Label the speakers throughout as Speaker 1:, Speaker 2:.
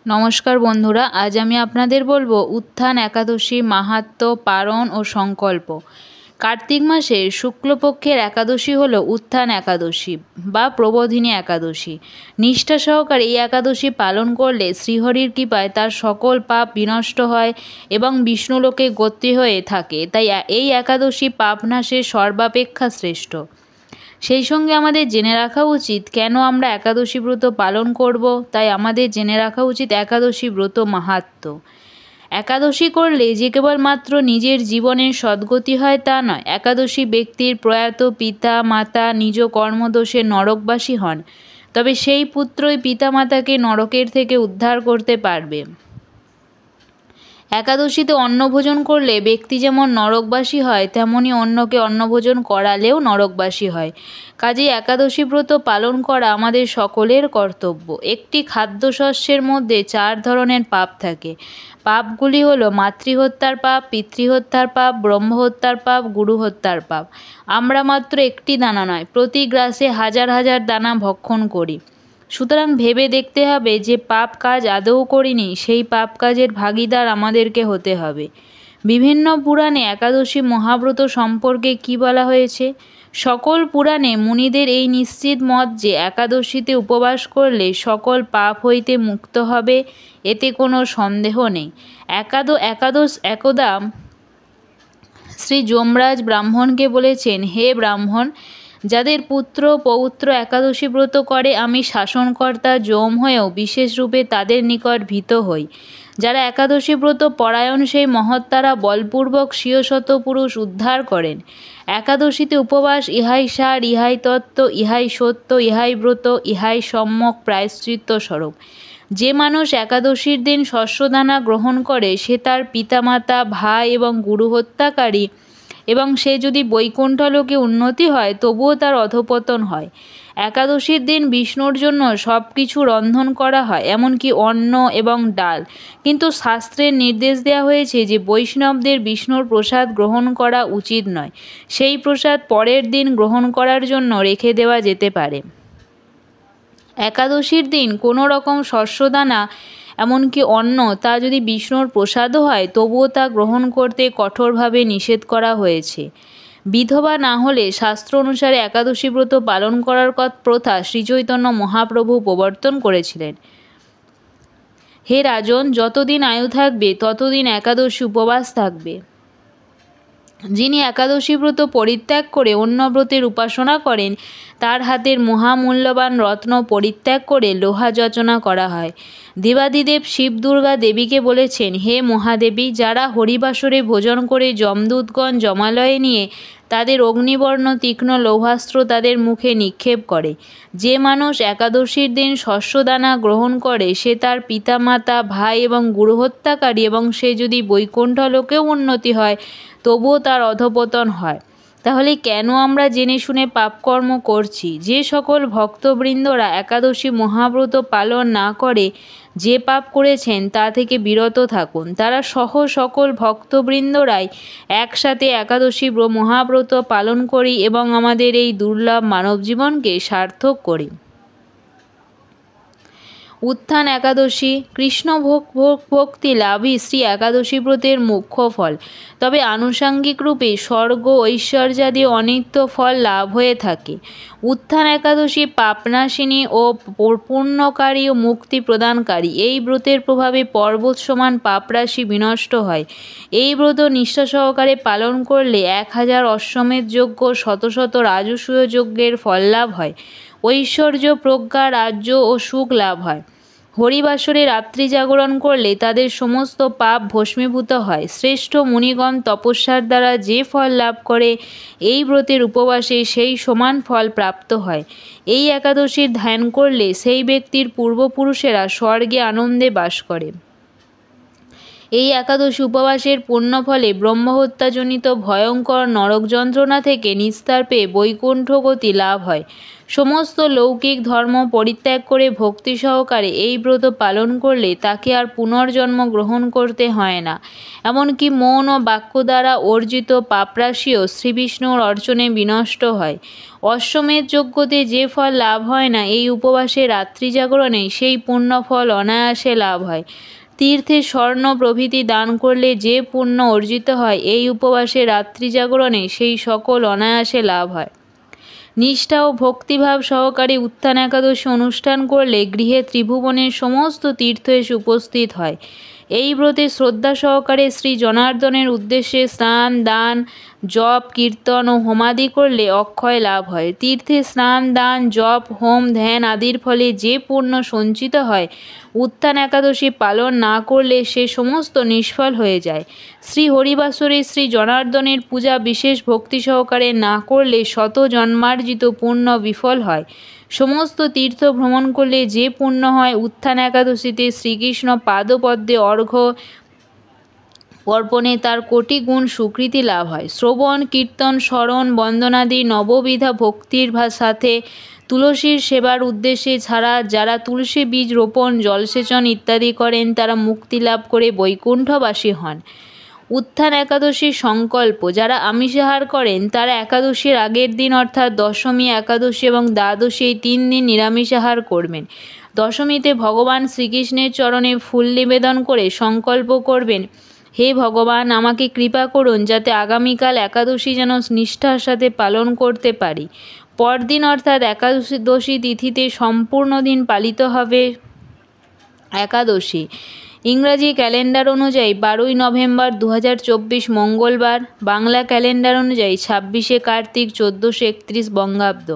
Speaker 1: নমস্কার বন্ধুরা, আজ আমি আপনাদের বলবো উত্থান একাদশী মাহাত্ম্য, পারণ ও সংকল্প। কার্তিক মাসের শুক্লপক্ষের একাদশী হলো উত্থান একাদশী বা প্রবোধিনী একাদশী। নিষ্ঠা সহকারে এই একাদশী পালন করলে শ্রীহরির কৃপায় তার সকল পাপ বিনষ্ট হয় এবং বিষ্ণুলোকে গতি হয়ে থাকে। তাই এই একাদশী পাপনাশের সর্বাপেক্ষা শ্রেষ্ঠ। সেই সঙ্গে আমাদের জেনে রাখা উচিত কেন আমরা একাদশী ব্রত পালন করব। তাই আমাদের জেনে রাখা উচিত একাদশী ব্রত মাহাত্ম্য। একাদশী করলে যে কেবলমাত্র নিজের জীবনের সদ্গতি হয় তা নয়, একাদশী ব্যক্তির প্রয়াত পিতা মাতা নিজ কর্মদোষে নরকবাসী হন, তবে সেই পুত্রই পিতামাতাকে নরকের থেকে উদ্ধার করতে পারবে। একাদশীতে অন্নভোজন করলে ব্যক্তি যেমন নরকবাসী হয়, তেমনি অন্যকে অন্নভোজন করালেও নরকবাসী হয়। কাজেই একাদশী ব্রত পালন করা আমাদের সকলের কর্তব্য। একটি খাদ্যশস্যের মধ্যে 4 ধরনের পাপ থাকে। পাপগুলি হলো মাতৃহত্যার পাপ, পিতৃহত্যার পাপ, ব্রহ্মহত্যার পাপ, গুরুহত্যার পাপ। আমরা মাত্র একটি দানা নয়, প্রতি গ্রাসে হাজার হাজার দানা ভক্ষণ করি। সুতরাং ভেবে দেখতে হবে যে পাপ কাজ আদৌ করিনি, সেই পাপ কাজের ভাগীদার আমাদেরকে হতে হবে। বিভিন্ন পুরাণে একাদশী মহাব্রত সম্পর্কে কি বলা হয়েছে? সকল পুরাণে মুনিদের এই নিশ্চিত মত যে একাদশীতে উপবাস করলে সকল পাপ হইতে মুক্ত হবে, এতে কোনো সন্দেহ নেই। একদা শ্রী যমরাজ ব্রাহ্মণকে বলেছেন, হে ব্রাহ্মণ, যাদের পুত্র পৌত্র একাদশী ব্রত করে আমি শাসনকর্তা যম হয়েও বিশেষ রূপে তাদের নিকট ভীত হই। যারা একাদশী ব্রত পরায়ণ সেই মহত্তারা বলপূর্বক স্বীয় শতপুরুষ উদ্ধার করেন। একাদশীতে উপবাস ইহাই সার, ইহাই তত্ত্ব, ইহাই সত্য, ইহাই ব্রত, ইহাই সম্যক প্রায়শ্চিত্ত স্বরূপ। যে মানুষ একাদশীর দিন শস্যদানা গ্রহণ করে সে তার পিতামাতা, ভাই এবং গুরু হত্যাকারী, এবং সে যদি বৈকুণ্ঠলোকে উন্নতি হয় তবুও তার অধঃপতন হয়। একাদশীর দিন বিষ্ণুর জন্য সব কিছু রন্ধন করা হয়, এমনকি অন্ন এবং ডাল। কিন্তু শাস্ত্রের নির্দেশ দেওয়া হয়েছে যে বৈষ্ণবদের বিষ্ণুর প্রসাদ গ্রহণ করা উচিত নয়। সেই প্রসাদ পরের দিন গ্রহণ করার জন্য রেখে দেওয়া যেতে পারে। একাদশীর দিন কোনো রকম শস্যদানা এমনকি অন্ন তা যদি বিষ্ণুর প্রসাদও হয় তবুও তা গ্রহণ করতে কঠোরভাবে নিষেধ করা হয়েছে। বিধবা না হলে শাস্ত্র অনুসারে একাদশী ব্রত পালন করার প্রথা শ্রীচৈতন্য মহাপ্রভু প্রবর্তন করেছিলেন। হে রাজন, যতদিন আয়ু থাকবে ততদিন একাদশী উপবাস থাকবে। যিনি একাদশী ব্রত পরিত্যাগ করে অন্য ব্রতের উপাসনা করেন তার হাতের মহামূল্যবান রত্ন পরিত্যাগ করে লোহা যাচনা করা হয়। দেবাদিদেব শিব দুর্গা দেবীকে বলেছেন, হে মহাদেবী, যারা হরিবাসরে ভোজন করে যমদূতগণ যমালয়ে নিয়ে তাদের অগ্নিবর্ণ তীক্ষ্ণ লৌহাস্ত্র তাদের মুখে নিক্ষেপ করে। যে মানুষ একাদশীর দিন শস্যদানা গ্রহণ করে সে তার পিতামাতা, ভাই এবং গুরু হত্যাকারী, এবং সে যদি বৈকুণ্ঠ লোকেও উন্নতি হয় তবুও তার অধঃপতন হয়। তাহলে কেন আমরা জেনে শুনে পাপকর্ম করছি? যে সকল ভক্তবৃন্দরা একাদশী মহাব্রত পালন না করে যে পাপ করেছেন তা থেকে বিরত থাকুন। তারা সহ সকল ভক্তবৃন্দরাই একসাথে একাদশী মহাব্রত পালন করি এবং আমাদের এই দুর্লভ মানব জীবনকে সার্থক করি। উত্থান একাদশী কৃষ্ণ ভক্তি লাভই শ্রী একাদশী ব্রতের মুখ্য ফল। তবে আনুষাঙ্গিক রূপে স্বর্গ ঐশ্বর্যাদি অনিত্য ফল লাভ হয়ে থাকে। উত্থান একাদশী পাপনাশিনী ও পুণ্যকারী ও মুক্তি প্রদানকারী। এই ব্রতের প্রভাবে পর্বত সমান পাপরাশি বিনষ্ট হয়। এই ব্রত নিষ্ঠা সহকারে পালন করলে 1000 অশ্বমেধ যজ্ঞ, শত শত রাজসূয় যজ্ঞের ফল লাভ হয়। ঐশ্বর্য, প্রজ্ঞা, রাজ্য ও সুখ লাভ হয়। হরিবাসরে রাত্রি জাগরণ করলে তাদের সমস্ত পাপ ভস্মীভূত হয়। শ্রেষ্ঠ মুনিগণ তপস্যার দ্বারা যে ফল লাভ করে এই ব্রতের উপবাসে সেই সমান ফল প্রাপ্ত হয়। এই একাদশীর ধ্যান করলে সেই ব্যক্তির পূর্বপুরুষেরা স্বর্গে আনন্দে বাস করে। এই একাদশী উপবাসের পুণ্যফলে ব্রহ্মহত্যাজনিত ভয়ঙ্কর নরক যন্ত্রণা থেকে নিস্তার পেয়ে বৈকুণ্ঠগতি লাভ হয়। সমস্ত লৌকিক ধর্ম পরিত্যাগ করে ভক্তি সহকারে এই ব্রত পালন করলে তাকে আর পুনর্জন্ম গ্রহণ করতে হয় না। এমনকি মন ও বাক্য দ্বারা অর্জিত পাপরাশিও শ্রীবিষ্ণুর অর্চনে বিনষ্ট হয়। অশ্বমেধ যজ্ঞতে যে ফল লাভ হয় না এই উপবাসে রাত্রি জাগরণে সেই পুণ্যফল অনায়াসে লাভ হয়। তীর্থে স্বর্ণ প্রভৃতি দান করলে যে পুণ্য অর্জিত হয় এই উপবাসে রাত্রি জাগরণে সেই সকল অনায়াসে লাভ হয়। নিষ্ঠা ও ভক্তিভাব সহকারে উত্থান একাদশী অনুষ্ঠান করলে গৃহে ত্রিভুবনের সমস্ত তীর্থ এসে উপস্থিত হয়। এই ব্রতে শ্রদ্ধা সহকারে শ্রী জনার্দনের উদ্দেশ্যে স্নান দান জপ কীর্তন ও হোমাদি করলে অক্ষয় লাভ হয়। তীর্থে স্নান দান জপ হোম ধ্যান আদির ফলে যে পুণ্য সঞ্চিত হয় উত্থান একাদশী পালন না করলে সে সমস্ত নিষ্ফল হয়ে যায়। শ্রী হরিবাসরে শ্রী জনার্দনের পূজা বিশেষ ভক্তি সহকারে না করলে শত জন্মার্জিত পুণ্য বিফল হয়। সমস্ত তীর্থ ভ্রমণ করলে যে পুণ্য হয় উত্থান একাদশীতে শ্রীকৃষ্ণ পাদপদ্মে অর্ঘ্য অর্পণে তার কোটি গুণ স্বীকৃতি লাভ হয়। শ্রবণ কীর্তন স্মরণ বন্দনাদি নববিধা ভক্তির সাথে তুলসীর সেবার উদ্দেশ্যে ছাড়া যারা তুলসী বীজ রোপণ জলসেচন ইত্যাদি করেন তারা মুক্তি লাভ করে বৈকুণ্ঠবাসী হন। উত্থান একাদশীর সংকল্প যারা আমিষাহার করেন তারা একাদশীর আগের দিন অর্থাৎ দশমী একাদশী এবং দ্বাদশী এই 3 দিন নিরামিষাহার করবেন। দশমীতে ভগবান শ্রীকৃষ্ণের চরণে ফুল নিবেদন করে সংকল্প করবেন, হে ভগবান আমাকে কৃপা করুন যাতে আগামীকাল একাদশী যেন নিষ্ঠার সাথে পালন করতে পারি। পরদিন অর্থাৎ একাদশী তিথিতে সম্পূর্ণ দিন পালিত হবে একাদশী। ইংরাজি ক্যালেন্ডার অনুযায়ী 12ই নভেম্বর 2024 মঙ্গলবার, বাংলা ক্যালেন্ডার অনুযায়ী 26শে কার্তিক 1431 বঙ্গাব্দ।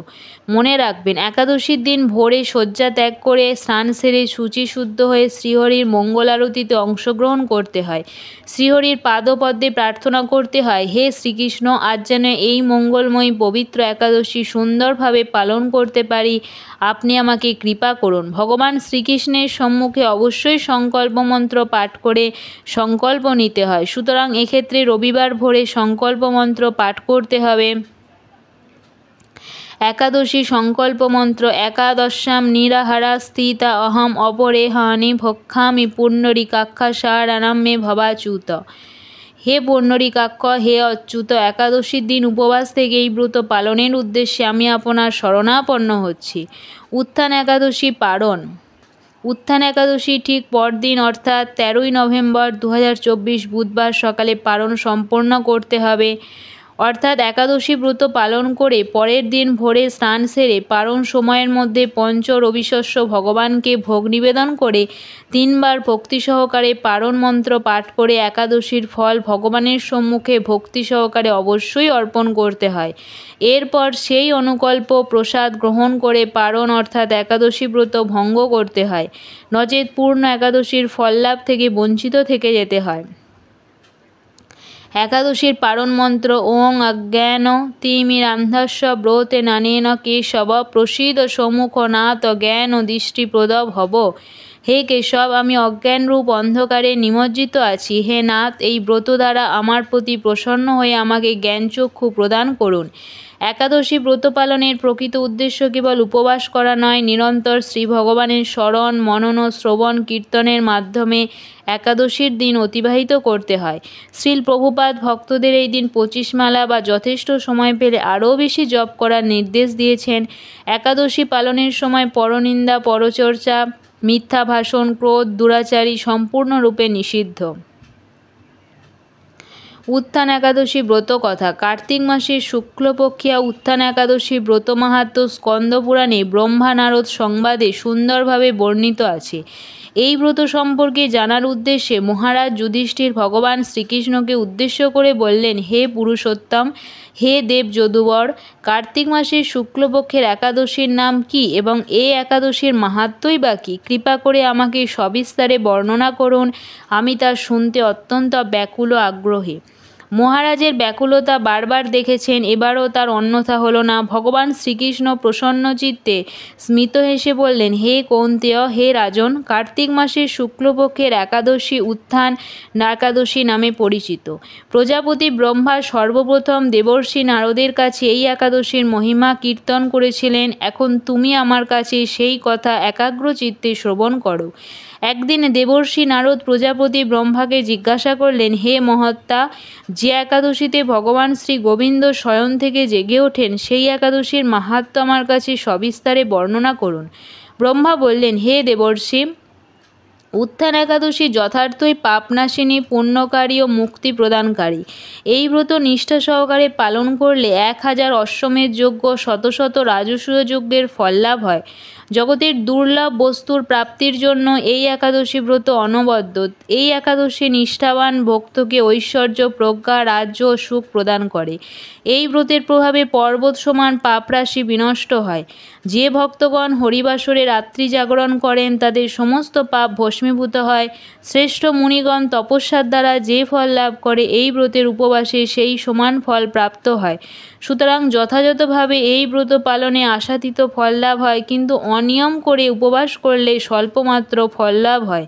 Speaker 1: মনে রাখবেন একাদশীর দিন ভোরে শয্যা ত্যাগ করে স্নান সেরে শুচি শুদ্ধ হয়ে শ্রীহরির মঙ্গল আরতিতে অংশগ্রহণ করতে হয়। শ্রীহরির পাদপদ্মে প্রার্থনা করতে হয়, হে শ্রীকৃষ্ণ আজ যেন এই মঙ্গলময়ী পবিত্র একাদশী সুন্দরভাবে পালন করতে পারি, আপনি আমাকে কৃপা করুন। ভগবান শ্রীকৃষ্ণের সম্মুখে অবশ্যই সংকল্প মন্ত্র পাঠ করে সংকল্প নিতে হয়। সুতরাং এক্ষেত্রে রবিবার ভোরে সংকল্প মন্ত্র পাঠ করতে হবে। একাদশী সংকল্প মন্ত্র একাদশ্যাম নিরাহারা স্থিতা অহম অপরেহানি ভক্ষামি পুণ্ডরীকাক্ষা সারানাম মে ভবাচ্যুত। হে পুণ্ডরীকাক্ষ হে অচ্যুত, একাদশীর দিন উপবাস থেকে এই ব্রত পালনের উদ্দেশ্যে আমি আপনার শরণাপন্ন হচ্ছি। উত্থান একাদশী পালন। উত্থান একাদশী ঠিক পরদিন অর্থাৎ 13ই নভেম্বর 2024 বুধবার সকালে পালন সম্পন্ন করতে হবে। অর্থাৎ একাদশী ব্রত পালন করে পরের দিন ভোরে স্নান সেরে পালন সময়ের মধ্যে পঞ্চ রবিশস্য ভগবানকে ভোগ নিবেদন করে 3 বার ভক্তি সহকারে পালন মন্ত্র পাঠ করে একাদশীর ফল ভগবানের সম্মুখে ভক্তি সহকারে অবশ্যই অর্পণ করতে হয়। এরপর সেই অনুকল্প প্রসাদ গ্রহণ করে পালন অর্থাৎ একাদশী ব্রত ভঙ্গ করতে হয়, নচেৎ পূর্ণ একাদশীর ফললাভ থেকে বঞ্চিত থেকে যেতে হয়। একাদশীর পালন মন্ত্র ওং অজ্ঞান তিমিরান্ধস্য ব্রতে নানেন কেশব প্রসীদ সম্মুখ নাথ জ্ঞান দৃষ্টিপ্রদ ভব। হে কেশব আমি অজ্ঞানরূপ অন্ধকারে নিমজ্জিত আছি, হে নাথ এই ব্রত দ্বারা আমার প্রতি প্রসন্ন হয়ে আমাকে জ্ঞানচক্ষু প্রদান করুন। একাদশী ব্রত পালনের প্রকৃত উদ্দেশ্য কেবল উপবাস করা নয়, নিরন্তর শ্রী ভগবানের স্মরণ মনন শ্রবণ কীর্তনের মাধ্যমে একাদশীর দিন অতিবাহিত করতে হয়। শ্রীল প্রভুপাদ ভক্তদের এই দিন 25 মালা বা যথেষ্ট সময় পেলে আরও বেশি জপ করার নির্দেশ দিয়েছেন। একাদশী পালনের সময় পরনিন্দা পরচর্চা মিথ্যা ভাষণ ক্রোধ দুরাচারী সম্পূর্ণরূপে নিষিদ্ধ। উত্থান একাদশী ব্রত কথা। কার্তিক মাসের শুক্লপক্ষিয়া উত্থান একাদশী ব্রত মাহাত্ম্য স্কন্দপুরাণে ব্রহ্মা নারদ সংবাদে সুন্দরভাবে বর্ণিত আছে। এই ব্রত সম্পর্কে জানার উদ্দেশ্যে মহারাজ যুধিষ্ঠির ভগবান শ্রীকৃষ্ণকে উদ্দেশ্য করে বললেন, হে পুরুষোত্তম, হে দেব যদুবর, কার্তিক মাসের শুক্লপক্ষের একাদশীর নাম কি এবং এই একাদশীর মাহাত্ম্যই বা কী? কৃপা করে আমাকে সবিস্তারে বর্ণনা করুন, আমি তা শুনতে অত্যন্ত ব্যাকুল ও আগ্রহী। মহারাজের ব্যাকুলতা বারবার দেখেছেন, এবারও তার অন্যথা হলো না। ভগবান শ্রীকৃষ্ণ প্রসন্ন চিত্তে স্মিত হেসে বললেন, হে কৌন্তেয়, হে রাজন, কার্তিক মাসের শুক্লপক্ষের একাদশী উত্থান একাদশী নামে পরিচিত। প্রজাপতি ব্রহ্মা সর্বপ্রথম দেবর্ষি নারদের কাছে এই একাদশীর মহিমা কীর্তন করেছিলেন। এখন তুমি আমার কাছে সেই কথা একাগ্র চিত্তে শ্রবণ করো। একদিন দেবর্ষি নারদ প্রজাপতি ব্রহ্মাকে জিজ্ঞাসা করলেন, হে মহাত্মা, যে একাদশীতে ভগবান শ্রী গোবিন্দ শয়ন থেকে জেগে ওঠেন, সেই একাদশীর মাহাত্ম্য আমার কাছে সবিস্তারে বর্ণনা করুন। ব্রহ্মা বললেন, হে দেবর্ষি, উত্থান একাদশী যথার্থই পাপনাশিনী, পুণ্যকারী ও মুক্তি প্রদানকারী। এই ব্রত নিষ্ঠা সহকারে পালন করলে 1000 অশ্বমেধ যজ্ঞ, শত শত রাজসূয় যজ্ঞের ফল লাভ হয়। জগতের দুর্লভ বস্তুর প্রাপ্তির জন্য এই একাদশী ব্রত অনবদ্য। এই একাদশী নিষ্ঠাবান ভক্তকে ঐশ্বর্য, প্রজ্ঞা, রাজ্য ও সুখ প্রদান করে। এই ব্রতের প্রভাবে পর্বত সমান পাপরাশি বিনষ্ট হয়। যে ভক্তগণ হরিবাসরে রাত্রি জাগরণ করেন, তাদের সমস্ত পাপ ভস্মীভূত হয়। শ্রেষ্ঠ মুনিগণ তপস্যার দ্বারা যে ফল লাভ করে, এই ব্রতের উপবাসে সেই সমান ফল প্রাপ্ত হয়। সুতরাং যথাযথভাবে এই ব্রত পালনে আশাতীত ফল লাভ হয়, কিন্তু অনিয়ম করে উপবাস করলে স্বল্পমাত্র ফল লাভ হয়।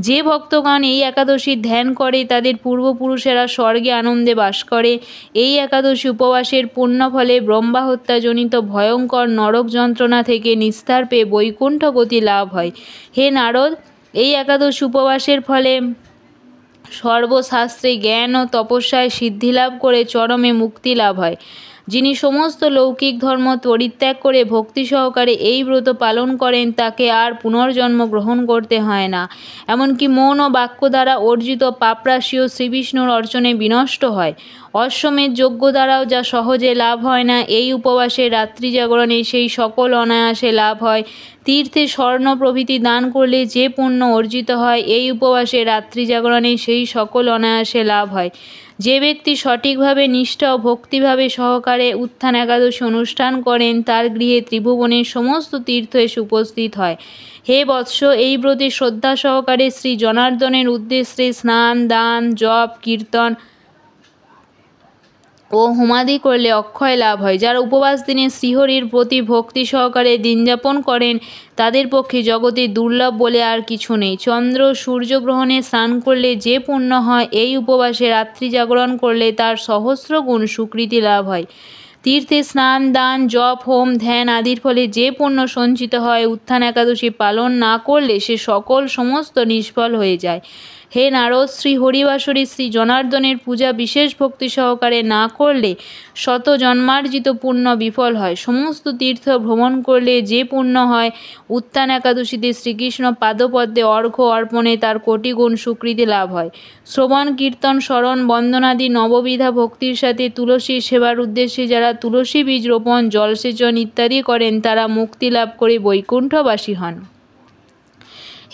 Speaker 1: যে ভক্তগণ এই একাদশীর ধ্যান করে, তাদের পূর্বপুরুষেরা স্বর্গে আনন্দে বাস করে। এই একাদশী উপবাসের পুণ্যফলে ব্রহ্মাহত্যাজনিত ভয়ঙ্কর নরক যন্ত্রণা থেকে নিস্তার পেয়ে বৈকুণ্ঠ গতি লাভ হয়। হে নারদ, এই একাদশী উপবাসের ফলে সর্বশাস্ত্রে জ্ঞান ও তপস্যায় সিদ্ধিলাভ করে চরমে মুক্তি লাভ হয়। যিনি সমস্ত লৌকিক ধর্ম পরিত্যাগ করে ভক্তি সহকারে এই ব্রত পালন করেন, তাকে আর পুনর্জন্ম গ্রহণ করতে হয় না। এমনকি মন ও বাক্য দ্বারা অর্জিত পাপরাশিও শ্রীবিষ্ণুর অর্চনে বিনষ্ট হয়। অশ্বমেধ যজ্ঞ দ্বারাও যা সহজে লাভ হয় না, এই উপবাসে রাত্রি জাগরণে সেই সকল অনায়াসে লাভ হয়। তীর্থে স্বর্ণ প্রভৃতি দান করলে যে পুণ্য অর্জিত হয়, এই উপবাসে রাত্রি জাগরণে সেই সকল অনায়াসে লাভ হয়। যে ব্যক্তি সঠিকভাবে নিষ্ঠা ও ভক্তিভাবে সহকারে উত্থান একাদশী অনুষ্ঠান করেন, তার গৃহে ত্রিভুবনের সমস্ত তীর্থ এসে উপস্থিত হয়। হে বৎস, এই ব্রতে শ্রদ্ধা সহকারে শ্রী জনার্দনের উদ্দেশ্যে স্নান, দান, জপ, কীর্তন ও হোমাদি করলে অক্ষয় লাভ হয়। যারা উপবাস দিনে শ্রীহরির প্রতি ভক্তি সহকারে দিন যাপন করেন, তাদের পক্ষে জগতে দুর্লভ বলে আর কিছু নেই। চন্দ্র সূর্যগ্রহণে স্নান করলে যে পুণ্য হয়, এই উপবাসে রাত্রি জাগরণ করলে তার সহস্র গুণ সুকৃতি লাভ হয়। তীর্থে স্নান, দান, জপ, হোম, ধ্যান আদির ফলে যে পুণ্য সঞ্চিত হয়, উত্থান একাদশী পালন না করলে সে সমস্ত নিষ্ফল হয়ে যায়। হে নারদ, শ্রী হরিবাসরী শ্রী জনার্দনের পূজা বিশেষ ভক্তি সহকারে না করলে শত জন্মার্জিত পুণ্য বিফল হয়। সমস্ত তীর্থ ভ্রমণ করলে যে পুণ্য হয়, উত্থান একাদশীতে শ্রীকৃষ্ণ পাদপদ্মে অর্ঘ্য অর্পণে তার কোটিগুণ সুকৃতি লাভ হয়। শ্রবণ, কীর্তন, স্মরণ, বন্দনাদি নববিধা ভক্তির সাথে তুলসীর সেবার উদ্দেশ্যে যারা তুলসী বীজ রোপণ, জলসেচন ইত্যাদি করেন, তারা মুক্তি লাভ করে বৈকুণ্ঠবাসী হন।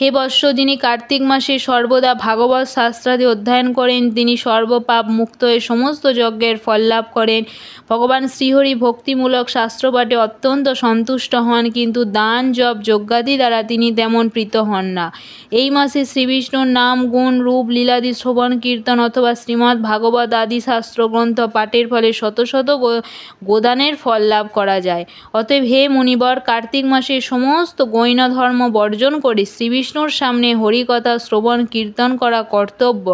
Speaker 1: হে বৎস, যিনি কার্তিক মাসে সর্বদা ভাগবত শাস্ত্রাদি অধ্যয়ন করেন, তিনি সর্বপাপ মুক্ত হয়ে সমস্ত যজ্ঞের ফল লাভ করেন। ভগবান শ্রীহরি ভক্তিমূলক শাস্ত্রপাঠে অত্যন্ত সন্তুষ্ট হন, কিন্তু দান, জপ, যজ্ঞাদি দ্বারা তিনি তেমন প্রীত হন না। এই মাসে শ্রীবিষ্ণুর নাম, গুণ, রূপ, লীলাদি শ্রবণ, কীর্তন অথবা শ্রীমদ্ ভাগবত আদি শাস্ত্রগ্রন্থ পাঠের ফলে শত শত গোদানের ফল লাভ করা যায়। অতএব হে মুনিবর, কার্তিক মাসে সমস্ত গৈন ধর্ম বর্জন করে শ্রীবিষ্ণুর সামনে হরিকথা শ্রবণ কীর্তন করা কর্তব্য।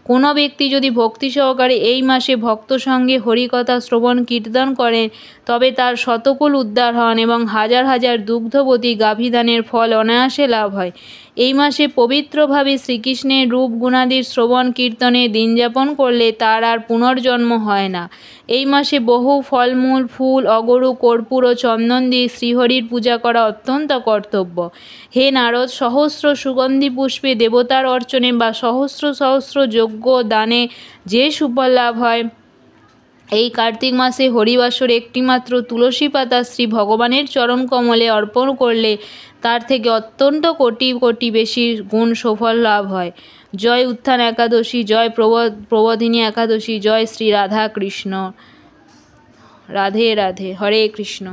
Speaker 1: কোনো ব্যক্তি যদি ভক্তি সহকারে এই মাসে ভক্ত সঙ্গে হরিকথা শ্রবণ কীর্তন করেন, তবে তার শতকুল উদ্ধার হন এবং হাজার হাজার দুগ্ধবতী গাভীদানের ফল অনায়াসে লাভ হয়। এই মাসে পবিত্রভাবে শ্রীকৃষ্ণের রূপ গুণাদির শ্রবণ কীর্তনে দিন যাপন করলে তার আর পুনর্জন্ম হয় না। এই মাসে বহু ফলমূল, ফুল, অগরু, কর্পূর ও চন্দন দিয়ে শ্রীহরির পূজা করা অত্যন্ত কর্তব্য। হে নারদ, সহস্র সুগন্ধি পুষ্পে দেবতার অর্চনে বা সহস্র সহস্র যজ্ঞ দানে যে সুফল লাভ হয়, এই কার্তিক মাসে হরিবাসর একটিমাত্র তুলসী পাতা শ্রী ভগবানের চরণ কমলে অর্পণ করলে তার থেকে অত্যন্ত কোটি কোটি বেশি গুণ সফল লাভ হয়। জয় উত্থান একাদশী, জয় প্রবোধিনী একাদশী, জয় শ্রী রাধা কৃষ্ণ। রাধে রাধে, হরে কৃষ্ণ।